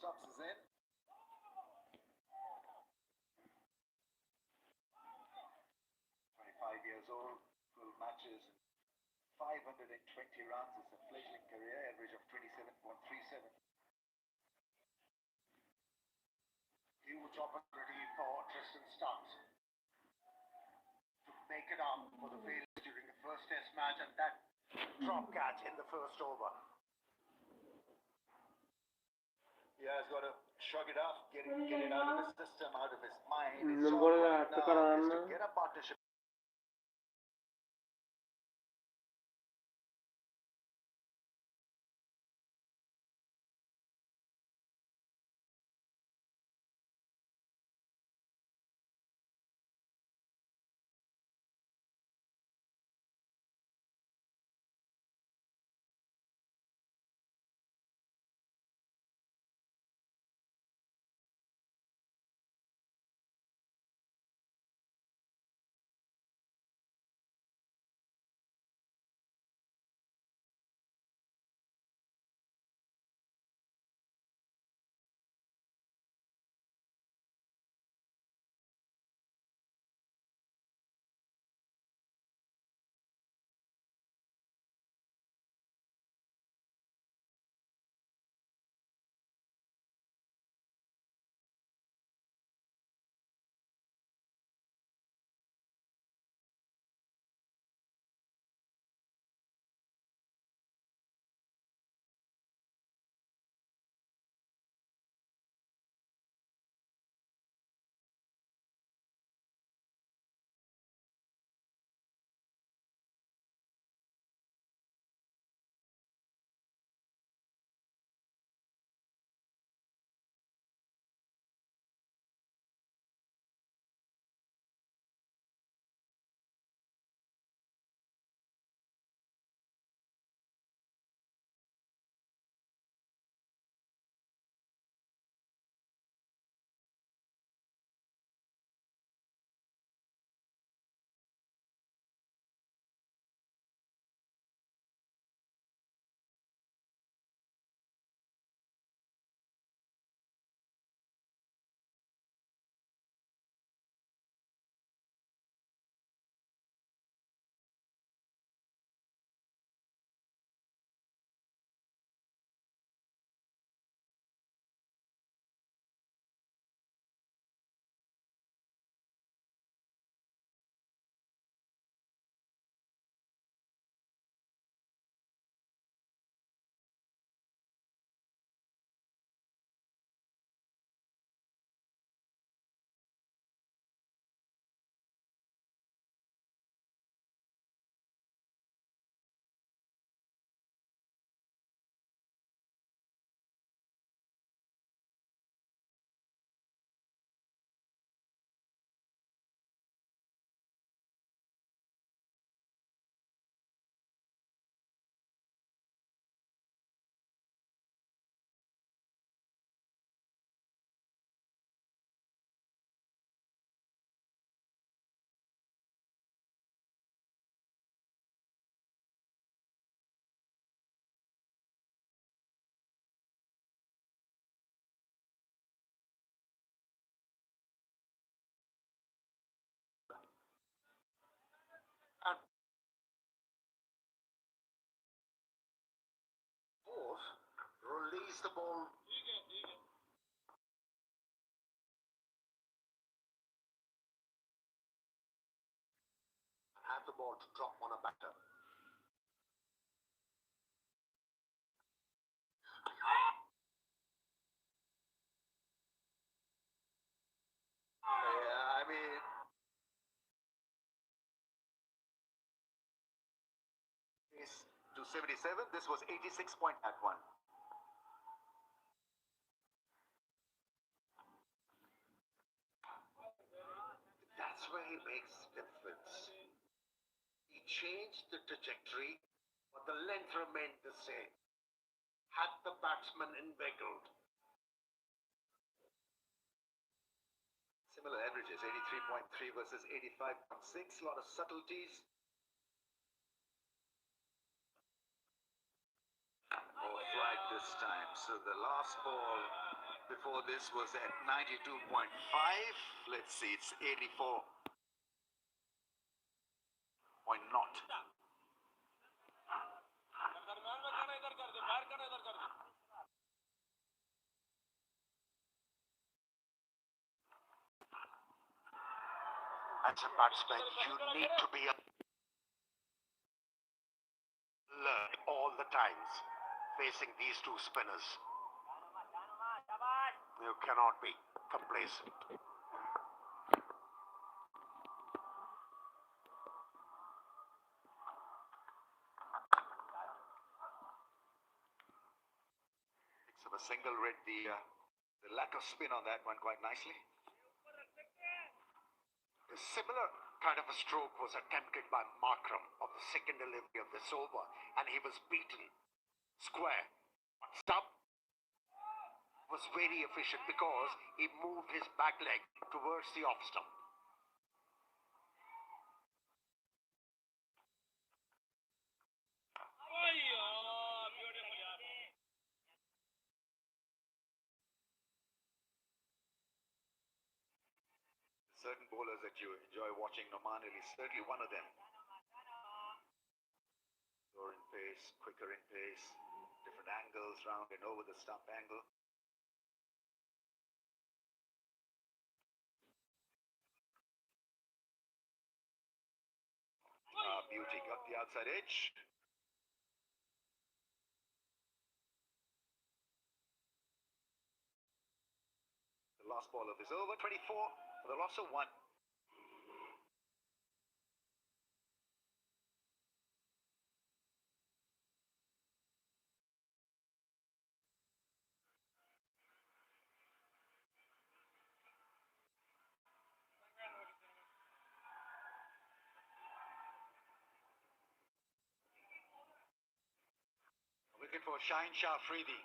stops us in. 25 years old, full matches, 520 runs. It's a fledgling career, average of 27.37. Huge opportunity for Tristan Stubbs to make it up for the failures during the first test match and that drop catch in the first over. Yeah, he's got to shrug it off, get it out of his system, out of his mind. His job right now is to get a partnership. And fourth, release the ball. Have the ball to drop on a batter. Yeah, I mean, is to 77. This was 86 point at one. That's where he makes the difference. He changed the trajectory, but the length remained the same. Had the batsman inveigled. Similar averages, 83.3 versus 85.6. A lot of subtleties. No flag this time. So the last ball Before this was at 92.5. Let's see, it's 84. Point not. As a batsman, you need to be alert all the times facing these two spinners. You cannot be complacent. Picks up a single, read the lack of spin on that one quite nicely. A similar kind of a stroke was attempted by Markram of the second delivery of this over, and he was beaten square. Stubb was very efficient because he moved his back leg towards the off stump. Certain bowlers that you enjoy watching, Noman Ali is certainly one of them. Slower in pace, quicker in pace, different angles, round and over the stump angle. Beauty got the outside edge. The last ball of this over, 24 for the loss of 1. Wicket for Shaheen Shah Afridi.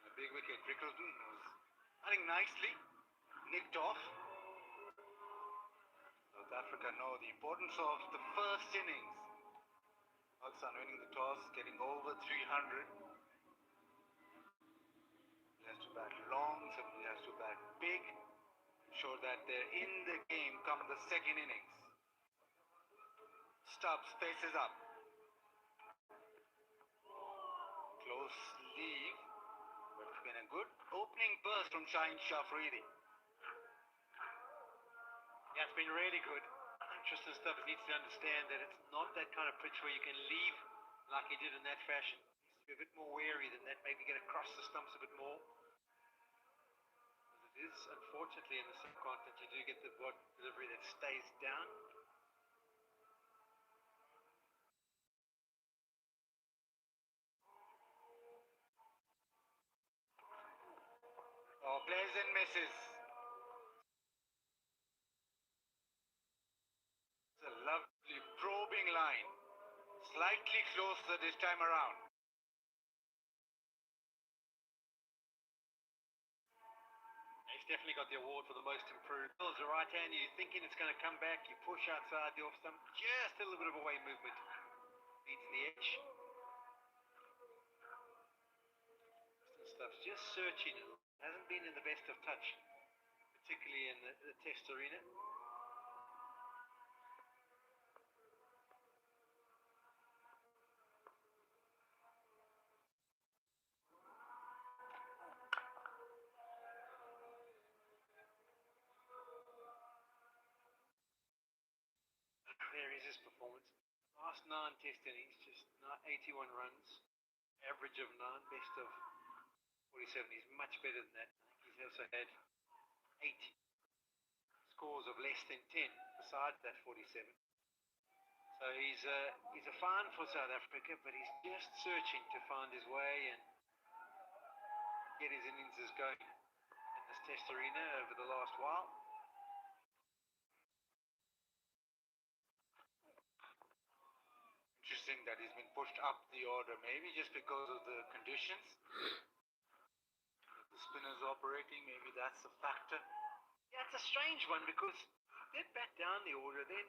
A big wicket. Rickelton was hunting nicely, nicked off. South Africa know the importance of the first innings. Pakistan winning the toss, getting over 300. He has to bat long, somebody has to bat big, ensure that they're in the game come the second innings. Stubbs faces up. Close leave, but it's been a good opening burst from Shaheen Shah Afridi. Yeah, it's been really good. Tristan Stubbs needs to understand that it's not that kind of pitch where you can leave like he did in that fashion. He needs to be a bit more wary than that, maybe get across the stumps a bit more. Because it is, unfortunately, in the subcontinent, you do get the odd delivery that stays down. Oh, plays and misses. It's a lovely probing line. Slightly closer this time around. He's definitely got the award for the most improved. It's the right hand, you're thinking it's going to come back, you push outside the off stump, just a little bit of away movement. Beats the edge. Stuff's just searching. Hasn't been in the best of touch, particularly in the test arena. There is his performance. Last 9 test innings, just 81 runs, average of 9, best of 47. He's much better than that. I think he's also had 8 scores of less than 10 besides that 47. So he's a find for South Africa, but he's just searching to find his way and get his innings going in this test arena over the last while. Interesting that he's been pushed up the order, maybe just because of the conditions. The spinners operating, maybe that's a factor. Yeah, it's a strange one because he did bat down the order. Then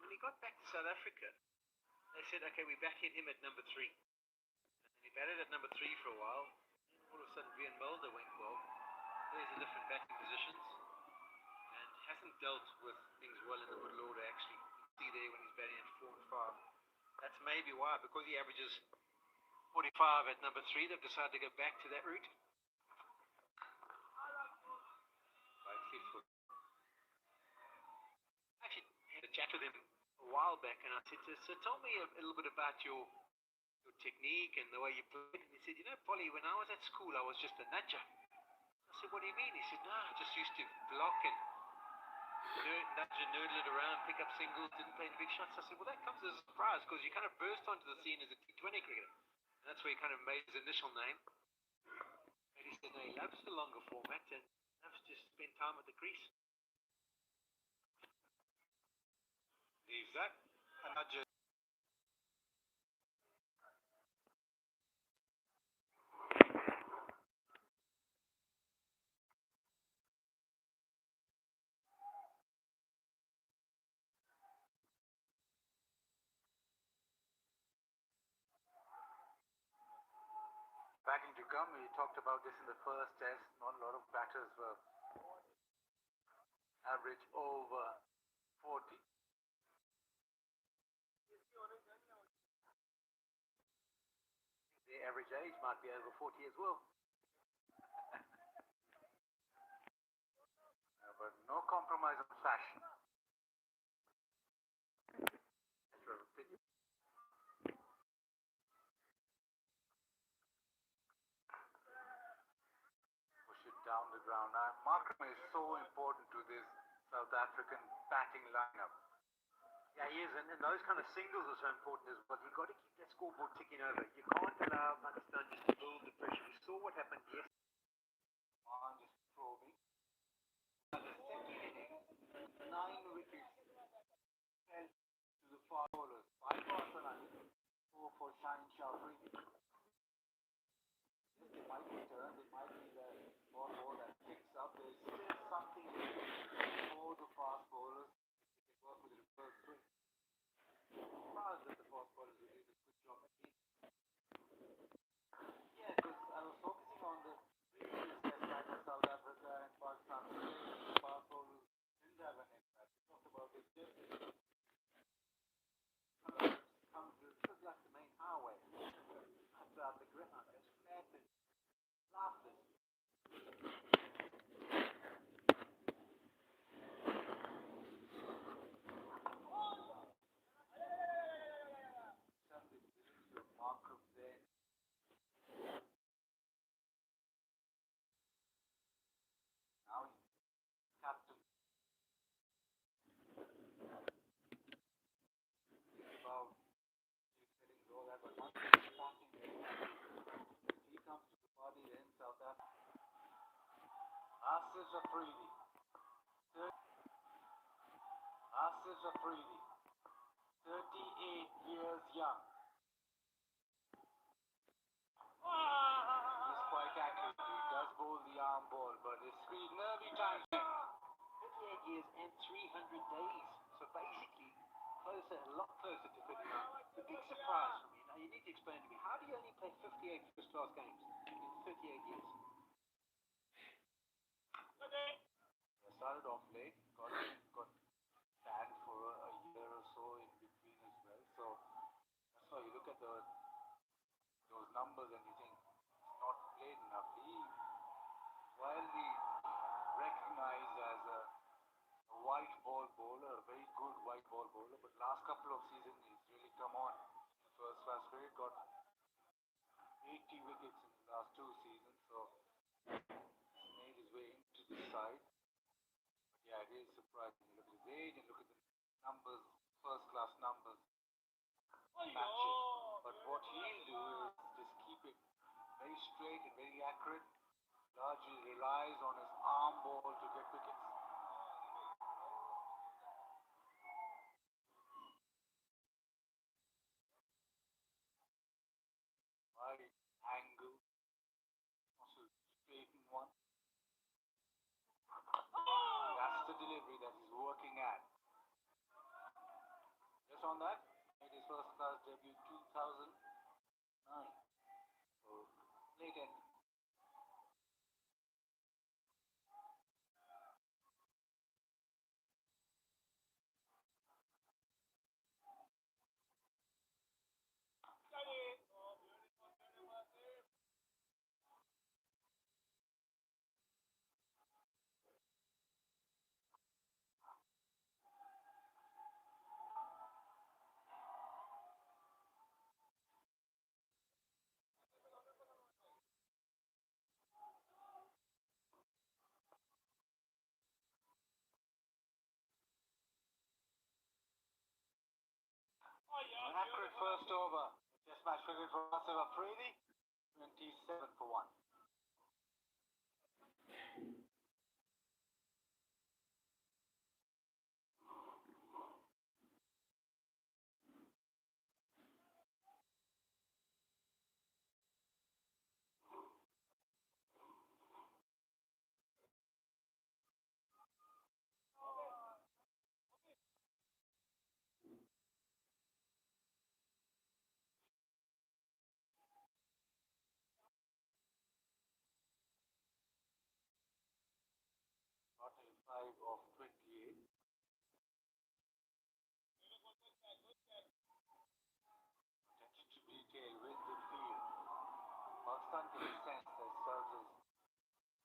when he got back to South Africa, they said, okay, we batted him at number 3. And he batted at number 3 for a while. all of a sudden Vian Mulder went well. There's the different batting positions and hasn't dealt with things well in the middle order actually. You can see there when he's batting at 4 and 5. That's maybe why, because he averages 45 at number 3, they've decided to go back to that route. Right, fifth. I actually had a chat with him a while back and I said, so tell me a little bit about your technique and the way you played. And he said, you know, Polly, when I was at school, I was just a nudger. I said, what do you mean? He said, no, I just used to block and nudge and nerdle it around, pick up singles, didn't play any big shots. I said, well, that comes as a surprise because you kind of burst onto the scene as a T20 cricketer. And that's where he kind of made his initial name. And he said, no, he loves the longer format and loves to spend time at the crease. Leaves that. And nudges. Batting to come. We talked about this in the first test. Not a lot of batters were average over 40. The average age might be over 40 as well. But no compromise on fashion. Push it down the ground. Now, Markram is so important to this South African batting lineup. Yeah, he is, and those kind of singles are so important as well. You've got to keep that scoreboard ticking over. You can't allow Pakistan just to build the pressure. We saw what happened yesterday. On just probing. The second innings, 9 wickets fell to the far bowlers. 5 for Salani, 4 for Shine Shafri. Yes, they might be turned, it might be the ball that picks up. There's still something for the fast bowlers. They can work with the reverse swing. Surprised that the fast bowlers will do this good job at it. Yeah, because I was focusing on the previous test match of South Africa and Pakistan. The fast bowlers didn't have an impact. We talked about it just This is like the main highway. Throughout the ground, it's flat and laughter. Markram there. Now he's captain. About settings, all that, but once he's starting there, he comes to the party in South Africa. Asif Afridi. Asif Afridi. 38 years young. He's quite accurate. He does bowl the arm ball, but his speed nervy times. 38 years and 300 days. So basically, closer, a lot closer to 39. The big surprise for me, now you need to explain to me, how do you only play 58 first-class games in 38 years? He started off late, got banned for a year or so in between as well. So that's why you look at those numbers and you think it's not played enough. He widely recognized as a white ball bowler, a very good white ball bowler, but last couple of seasons he's really come on. In first class cricket, got 80 wickets in the last 2 seasons, so he's made his way into the side. But yeah, it is surprising. You look at his age and look at the numbers, first class numbers, matches. But what he'll do is just keep it very straight and very accurate. Largely relies on his arm ball to get wickets. Right angle, also straighten one. That's the delivery that he's working at. Just on that, made his first class debut 2009. So late end. Accurate first over. Test match cricket for Asif Afridi. 27 for 1. Not a 5 of 28. Attention to detail, wins in field. Pakistan can sense that serves as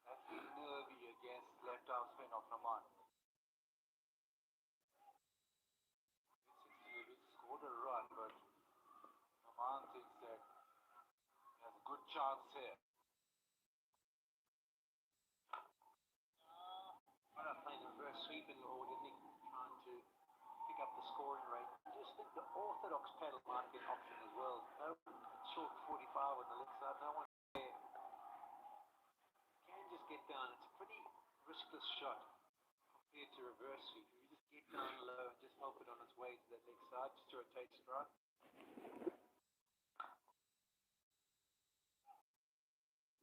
slightly nervy against left arm spin of Naman. He scored a run, but Naman thinks that he has a good chance here. But I played a reverse sweep in the order, didn't he? Trying to pick up the scoring rate. I just think the orthodox paddle might be an option as well. No short 45 on the left side, no one there. Can just get down. It's a pretty riskless shot compared to reverse sweep. You just get down low and just help it on its way to that leg side, just to rotate strike.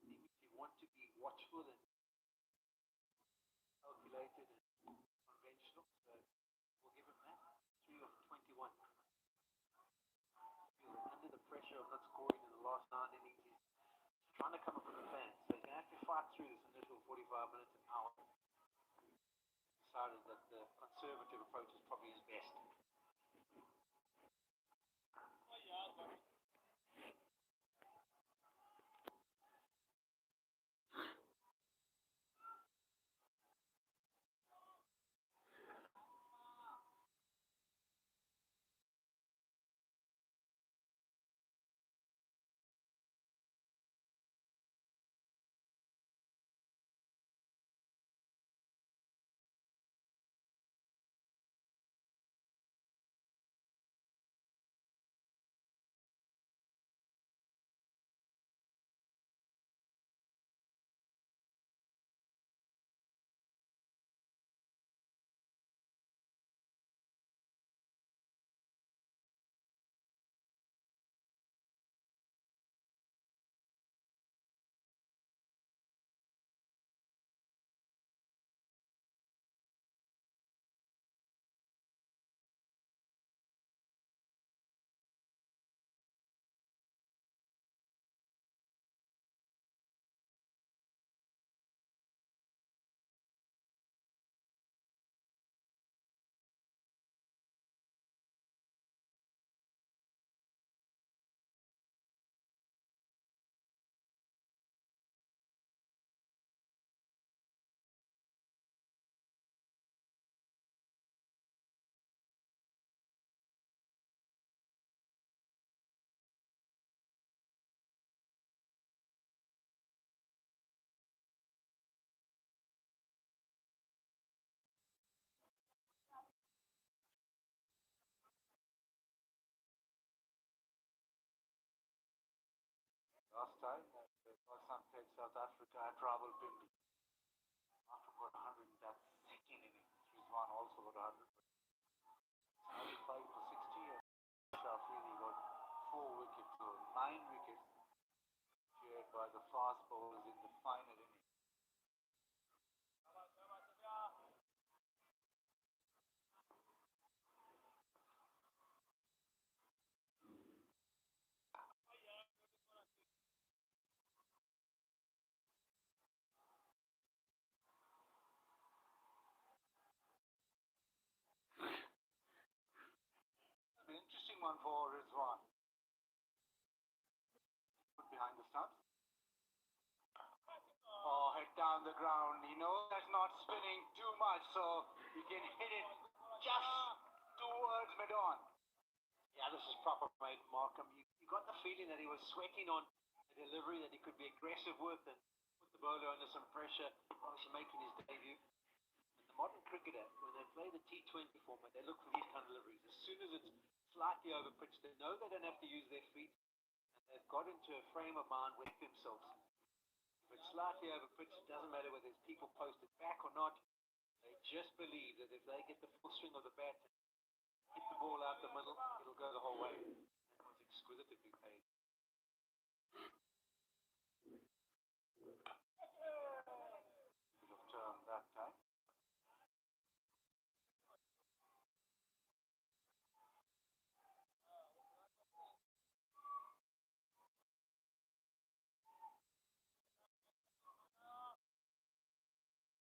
If you want to be watchful and calculated and conventional, so we'll give him that. 3 of 21. Feels under the pressure of not scoring in the last 9 innings. He's trying to come up with a plan. So he's going to have to fight through this initial 45 minutes an hour. Decided that the conservative approach is probably his best. Last time, Pakistan played South Africa at Rawal Pindi. After got 100 in that second inning. Rizwan also got 100. 95 for 60 and Shafiri got 4 wickets, so 9 wickets shared by the fast bowlers in the final inning. An interesting one for Rizwan. Put behind the stumps. Oh, head down the ground. He knows that's not spinning too much, so you can hit it just towards mid-on. Yeah, this is proper, mate, Markham. You got the feeling that he was sweating on the delivery, that he could be aggressive with and put the bowler under some pressure, obviously making his debut. And the modern cricketer, when they play the T20 format, they look for these kind of deliveries. As soon as it's slightly over pitch, they know they don't have to use their feet, and they've got into a frame of mind with themselves. If it's slightly over pitch, it doesn't matter whether there's people posted back or not. They just believe that if they get the full swing of the bat, hit the ball out the middle, it'll go the whole way. That was exquisitely played.